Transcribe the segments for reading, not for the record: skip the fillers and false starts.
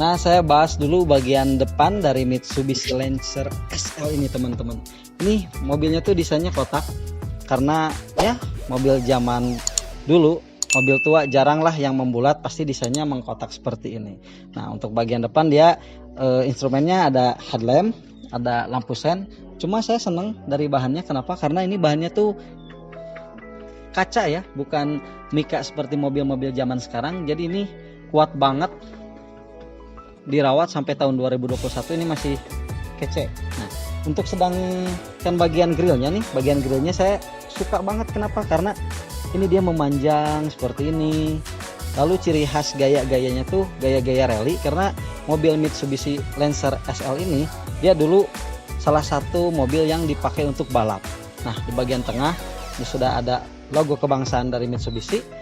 Nah, saya bahas dulu bagian depan dari Mitsubishi Lancer SL ini teman-teman. Ini mobilnya tuh desainnya kotak karena ya mobil zaman dulu, mobil tua jarang lah yang membulat, pasti desainnya mengkotak seperti ini. Nah, untuk bagian depan dia instrumennya ada headlamp, ada lampu sen. Cuma saya seneng dari bahannya, kenapa? Karena ini bahannya tuh kaca ya, bukan mika seperti mobil-mobil zaman sekarang. Jadi ini kuat banget, dirawat sampai tahun 2021 ini masih kece. Nah, untuk sedangkan bagian grillnya nih, bagian grillnya saya suka banget. Kenapa? Karena ini dia memanjang seperti ini. Lalu ciri khas gaya-gayanya tuh gaya-gaya rally, karena mobil Mitsubishi Lancer SL ini dia dulu salah satu mobil yang dipakai untuk balap. Nah, di bagian tengah ini sudah ada logo kebangsaan dari Mitsubishi.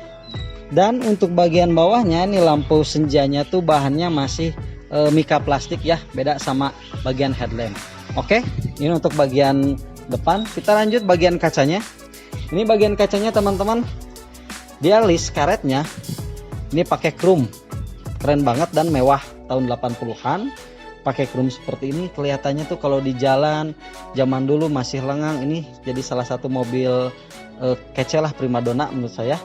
Dan untuk bagian bawahnya ini lampu senjanya tuh bahannya masih mika plastik ya, beda sama bagian headlamp. Oke, ini untuk bagian depan. Kita lanjut bagian kacanya. Ini bagian kacanya teman-teman, dia list karetnya ini pakai chrome, keren banget dan mewah tahun 80-an. Pakai chrome seperti ini, kelihatannya tuh kalau di jalan zaman dulu masih lengang. Ini jadi salah satu mobil kece lah, primadona menurut saya.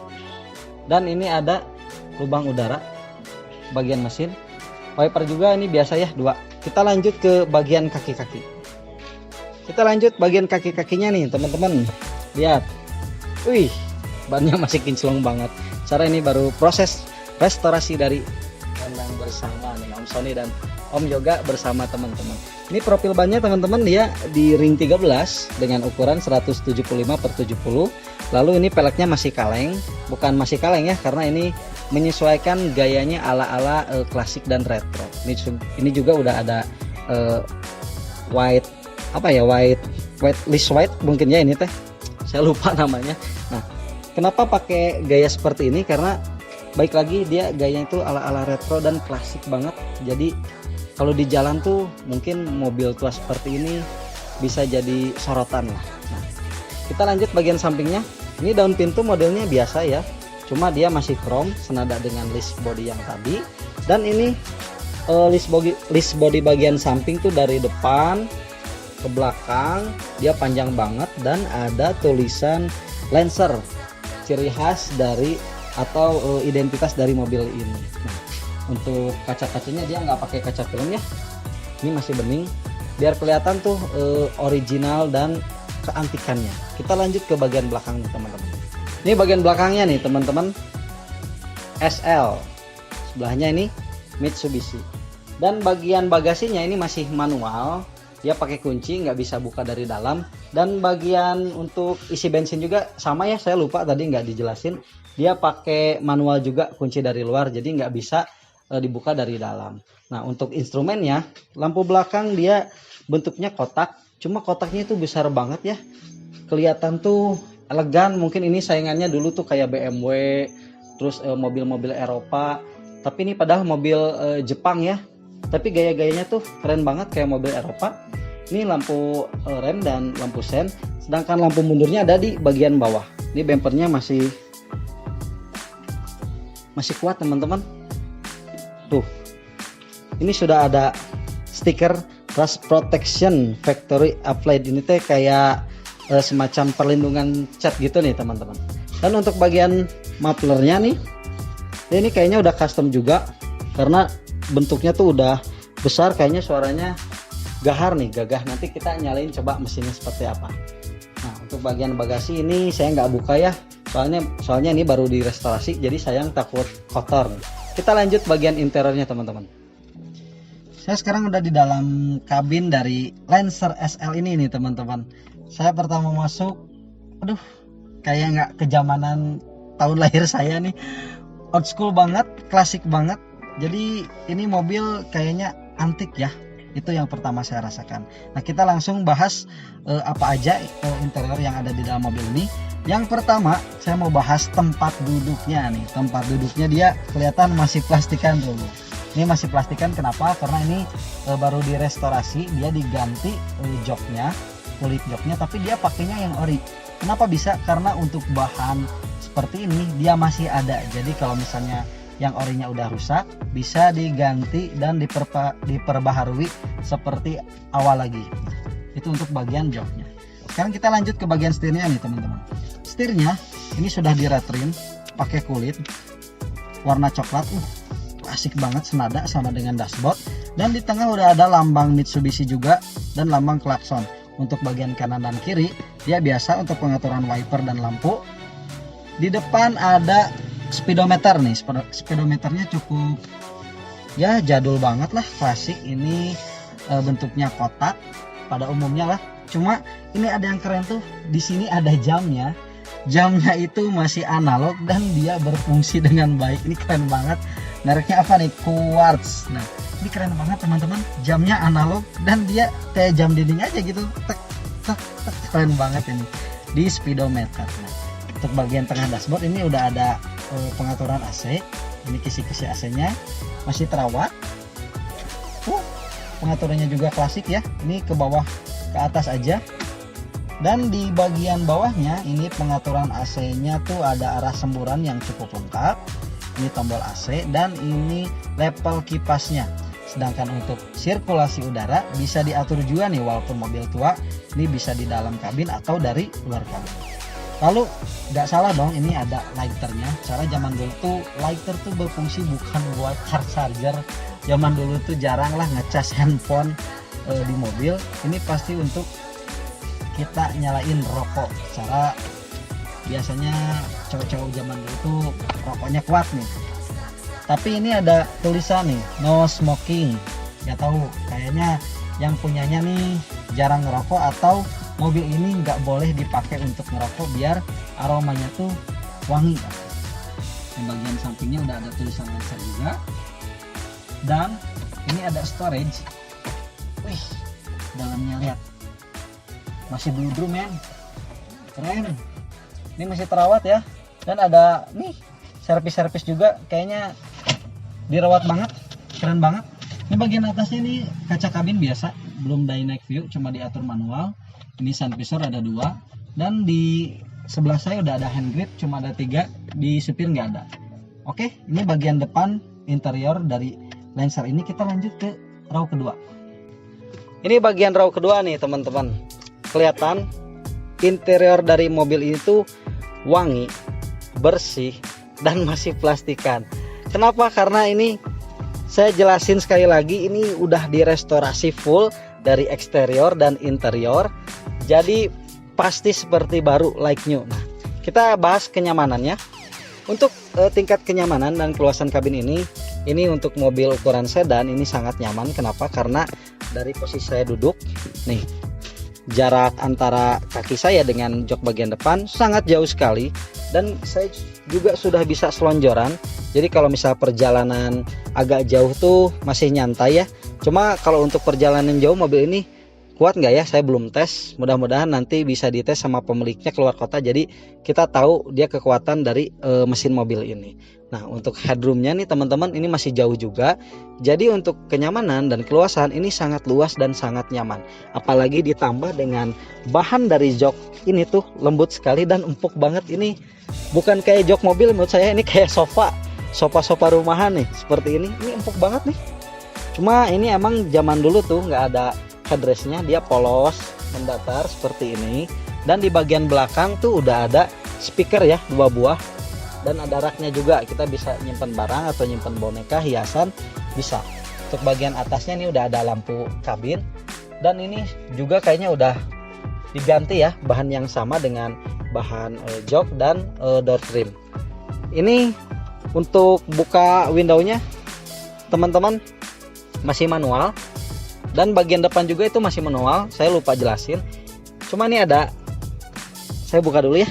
Dan ini ada lubang udara bagian mesin, wiper juga ini biasa ya, 2. Kita lanjut ke bagian kaki-kaki. Kita lanjut bagian kaki-kakinya nih teman-teman, lihat, wih, bannya masih kinclong banget. Cara ini baru proses restorasi dari yang bersama nih Om Sony dan Om Yoga bersama teman-teman. Ini profil bannya teman-teman, dia di ring 13 dengan ukuran 175/70. Lalu ini peleknya masih kaleng, bukan masih kaleng ya, karena ini menyesuaikan gayanya ala-ala klasik dan retro. Ini juga udah ada white apa ya, white list white mungkin ya ini teh, saya lupa namanya. Nah, kenapa pakai gaya seperti ini? Karena baik lagi dia gayanya itu ala-ala retro dan klasik banget. Jadi kalau di jalan tuh mungkin mobil tua seperti ini bisa jadi sorotan lah. Nah, kita lanjut bagian sampingnya. Ini daun pintu modelnya biasa ya, cuma dia masih chrome senada dengan list body yang tadi. Dan ini list body bagian samping tuh dari depan ke belakang dia panjang banget dan ada tulisan Lancer, ciri khas dari atau identitas dari mobil ini. Nah, untuk kaca-kacanya dia nggak pakai kaca film ya, ini masih bening biar kelihatan tuh original dan keantikannya. Kita lanjut ke bagian belakang nih teman-teman. Ini bagian belakangnya nih teman-teman, SL, sebelahnya ini Mitsubishi. Dan bagian bagasinya ini masih manual, dia pakai kunci, nggak bisa buka dari dalam. Dan bagian untuk isi bensin juga sama ya, saya lupa tadi nggak dijelasin, dia pakai manual juga, kunci dari luar, jadi nggak bisa dibuka dari dalam. Nah, untuk instrumennya, lampu belakang dia bentuknya kotak, cuma kotaknya itu besar banget ya, kelihatan tuh elegan. Mungkin ini saingannya dulu tuh kayak BMW, terus mobil-mobil Eropa, tapi ini padahal mobil Jepang ya, tapi gaya-gayanya tuh keren banget kayak mobil Eropa. Ini lampu rem dan lampu sen, sedangkan lampu mundurnya ada di bagian bawah. Ini bempernya masih kuat teman-teman. Tuh, ini sudah ada stiker rust protection factory applied. Ini teh kayak semacam perlindungan cat gitu nih teman-teman. Dan untuk bagian mufflernya nih, ini kayaknya udah custom juga karena bentuknya tuh udah besar, kayaknya suaranya gahar nih, gagah. Nanti kita nyalain coba mesinnya seperti apa. Nah, untuk bagian bagasi ini saya nggak buka ya, soalnya ini baru direstorasi, jadi sayang takut kotor. Kita lanjut bagian interiornya teman-teman. Saya sekarang udah di dalam kabin dari Lancer SL ini nih teman-teman. Saya pertama masuk, aduh, kayak nggak kezamanan tahun lahir saya nih, old school banget, klasik banget. Jadi ini mobil kayaknya antik ya, itu yang pertama saya rasakan. Nah, kita langsung bahas apa aja interior yang ada di dalam mobil ini. Yang pertama saya mau bahas tempat duduknya nih. Tempat duduknya dia kelihatan masih plastikan dulu. Ini masih plastikan, kenapa? Karena ini baru direstorasi, dia diganti joknya, kulit joknya, tapi dia pakainya yang ori. Kenapa bisa? Karena untuk bahan seperti ini dia masih ada. Jadi kalau misalnya yang orinya udah rusak bisa diganti dan diperbaharui seperti awal lagi. Itu untuk bagian joknya. Sekarang kita lanjut ke bagian setirnya nih teman-teman. Setirnya ini sudah diretrim pakai kulit warna coklat, asik banget, senada sama dengan dashboard. Dan di tengah udah ada lambang Mitsubishi juga dan lambang klakson. Untuk bagian kanan dan kiri dia biasa untuk pengaturan wiper dan lampu. Di depan ada speedometer nih, speedometernya cukup ya jadul banget lah, klasik. Ini bentuknya kotak pada umumnya lah. Cuma ini ada yang keren tuh, di sini ada jamnya. Jamnya itu masih analog dan dia berfungsi dengan baik. Ini keren banget. Mereknya apa nih? Quartz. Nah, ini keren banget teman-teman. Jamnya analog dan dia kayak jam dinding aja gitu. Tek, tek, tek. Keren banget ini di speedometer. Nah, untuk bagian tengah dashboard ini udah ada pengaturan AC. Ini kisi-kisi AC-nya masih terawat. Pengaturannya juga klasik ya. Ini ke bawah ke atas aja. Dan di bagian bawahnya ini pengaturan AC-nya tuh ada arah semburan yang cukup lengkap. Ini tombol AC dan ini level kipasnya. Sedangkan untuk sirkulasi udara bisa diatur juga nih, walaupun mobil tua ini bisa di dalam kabin atau dari luar kabin. Lalu nggak salah dong, ini ada lighternya. Cara zaman dulu tuh lighter tuh berfungsi bukan buat charger. Zaman dulu tuh jarang lah ngecas handphone di mobil. Ini pasti untuk kita nyalain rokok. Cara biasanya cowok-cowok zaman dulu tuh rokoknya kuat nih. Tapi ini ada tulisan nih, no smoking. Gak tahu, kayaknya yang punyanya nih jarang ngerokok atau mobil ini nggak boleh dipakai untuk ngerokok biar aromanya tuh wangi. Di bagian sampingnya udah ada tulisan Lancer juga. Dan ini ada storage. Wih, dalamnya lihat. Masih blue drum men, keren. Ini masih terawat ya. Dan ada nih servis juga, kayaknya dirawat banget, keren banget. Ini bagian atasnya nih kaca kabin biasa, belum dynamic view, cuma diatur manual. Ini sun visor ada 2. Dan di sebelah saya udah ada hand grip, cuma ada 3. Di supir nggak ada. Oke, ini bagian depan interior dari Lancer ini. Kita lanjut ke row kedua. Ini bagian row kedua nih teman-teman. Kelihatan interior dari mobil ini tuh wangi, bersih, dan masih plastikan. Kenapa? Karena ini saya jelasin sekali lagi, ini udah direstorasi full dari eksterior dan interior. Jadi pasti seperti baru, like new. Nah, kita bahas kenyamanannya. Untuk tingkat kenyamanan dan keluasan kabin ini untuk mobil ukuran sedan ini sangat nyaman. Kenapa? Karena dari posisi saya duduk nih, jarak antara kaki saya dengan jok bagian depan sangat jauh sekali, dan saya juga sudah bisa selonjoran. Jadi kalau misal perjalanan agak jauh tuh masih nyantai ya. Cuma kalau untuk perjalanan jauh mobil ini kuat nggak ya, saya belum tes. Mudah-mudahan nanti bisa dites sama pemiliknya keluar kota, jadi kita tahu dia kekuatan dari mesin mobil ini. Nah, untuk headroomnya nih teman-teman, ini masih jauh juga. Jadi untuk kenyamanan dan keluasan ini sangat luas dan sangat nyaman. Apalagi ditambah dengan bahan dari jok ini tuh lembut sekali dan empuk banget. Ini bukan kayak jok mobil, menurut saya ini kayak sofa rumahan nih, seperti ini. Ini empuk banget nih. Cuma ini emang zaman dulu tuh nggak ada headrestnya, dia polos mendatar seperti ini. Dan di bagian belakang tuh udah ada speaker ya, 2 buah. Dan ada raknya juga, kita bisa nyimpan barang atau nyimpan boneka, hiasan, bisa. Untuk bagian atasnya ini udah ada lampu kabin. Dan ini juga kayaknya udah diganti ya, bahan yang sama dengan bahan jok dan door trim. Ini untuk buka windownya teman-teman masih manual. Dan bagian depan juga itu masih manual, saya lupa jelasin. Cuma ini ada, saya buka dulu ya.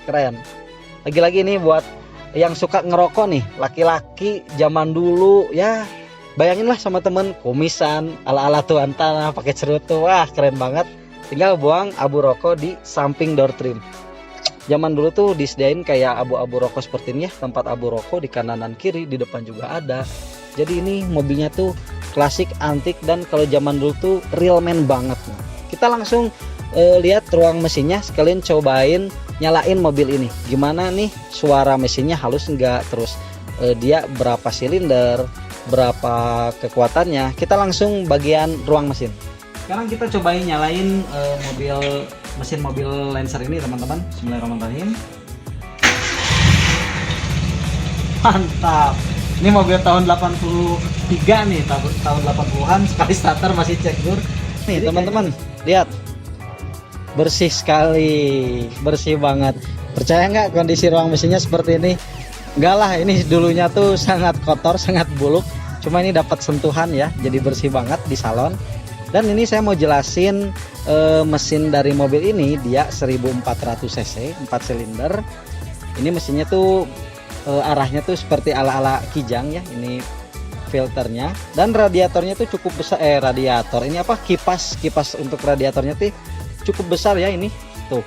Keren. Lagi-lagi ini buat yang suka ngerokok nih, laki-laki zaman dulu ya. Bayanginlah sama temen kumisan ala-ala tuan tanah pakai cerutu. Wah, keren banget. Tinggal buang abu rokok di samping door trim. Zaman dulu tuh disediain kayak abu-abu rokok seperti ini ya, tempat abu rokok di kanan dan kiri, di depan juga ada. Jadi ini mobilnya tuh klasik, antik, dan kalau zaman dulu tuh real man banget. Kita langsung lihat ruang mesinnya, sekalian cobain nyalain mobil ini. Gimana nih suara mesinnya, halus enggak, terus dia berapa silinder, berapa kekuatannya. Kita langsung bagian ruang mesin. Sekarang kita cobain nyalain mesin mobil Lancer ini teman-teman. Bismillahirrahmanirrahim. Mantap. Ini mobil tahun 83 nih, tahun 80-an, sekali starter masih cekur. Nih teman-teman, lihat. Bersih sekali, bersih banget. Percaya nggak kondisi ruang mesinnya seperti ini? Enggak lah, ini dulunya tuh sangat kotor, sangat buluk. Cuma ini dapat sentuhan ya, jadi bersih banget di salon. Dan ini saya mau jelasin mesin dari mobil ini, dia 1400 cc, 4 silinder. Ini mesinnya tuh arahnya tuh seperti ala-ala Kijang ya. Ini filternya dan radiatornya tuh cukup besar. Radiator ini apa, kipas untuk radiatornya tuh cukup besar ya ini tuh.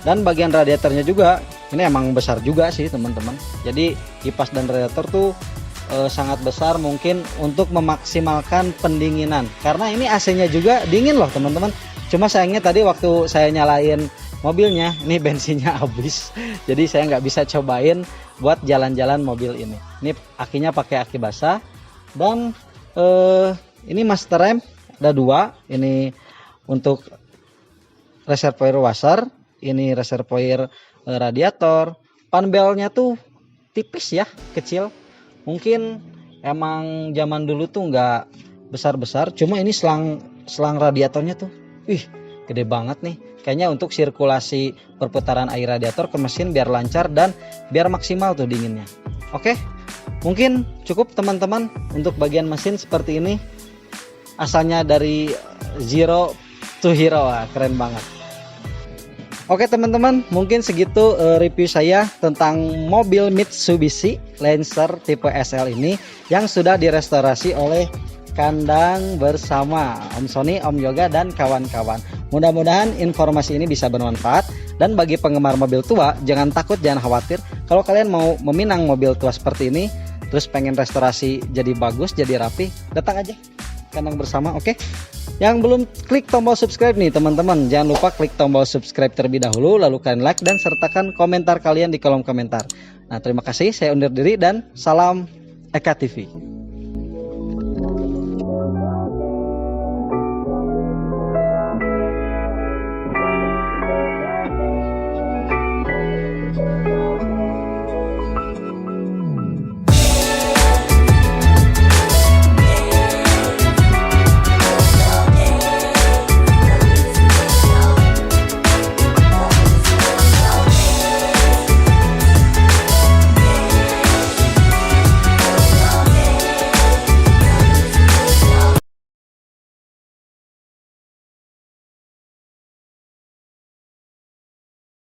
Dan bagian radiatornya juga ini emang besar juga sih teman-teman. Jadi kipas dan radiator tuh sangat besar, mungkin untuk memaksimalkan pendinginan, karena ini AC-nya juga dingin loh teman-teman. Cuma sayangnya tadi waktu saya nyalain mobilnya ini bensinnya habis, jadi saya nggak bisa cobain buat jalan-jalan mobil ini. Ini akinya pakai aki basah. Dan ini master rem ada 2, ini untuk reservoir washer, ini reservoir radiator. Panbelnya tuh tipis ya, kecil. Mungkin emang zaman dulu tuh nggak besar-besar, cuma ini selang radiatornya tuh gede banget nih. Kayaknya untuk sirkulasi perputaran air radiator ke mesin biar lancar dan biar maksimal tuh dinginnya. Oke, mungkin cukup teman-teman untuk bagian mesin seperti ini. Asalnya dari zero to hero, keren banget. Oke teman-teman, mungkin segitu review saya tentang mobil Mitsubishi Lancer tipe SL ini yang sudah direstorasi oleh Kandang bersama Om Sony, Om Yoga, dan kawan-kawan. Mudah-mudahan informasi ini bisa bermanfaat. Dan bagi penggemar mobil tua, jangan takut, jangan khawatir. Kalau kalian mau meminang mobil tua seperti ini, terus pengen restorasi jadi bagus, jadi rapi, datang aja Kandang bersama, oke? Yang belum klik tombol subscribe nih teman-teman, jangan lupa klik tombol subscribe terlebih dahulu, lalu kalian like dan sertakan komentar kalian di kolom komentar. Nah, terima kasih, saya undur diri dan salam Eka TV.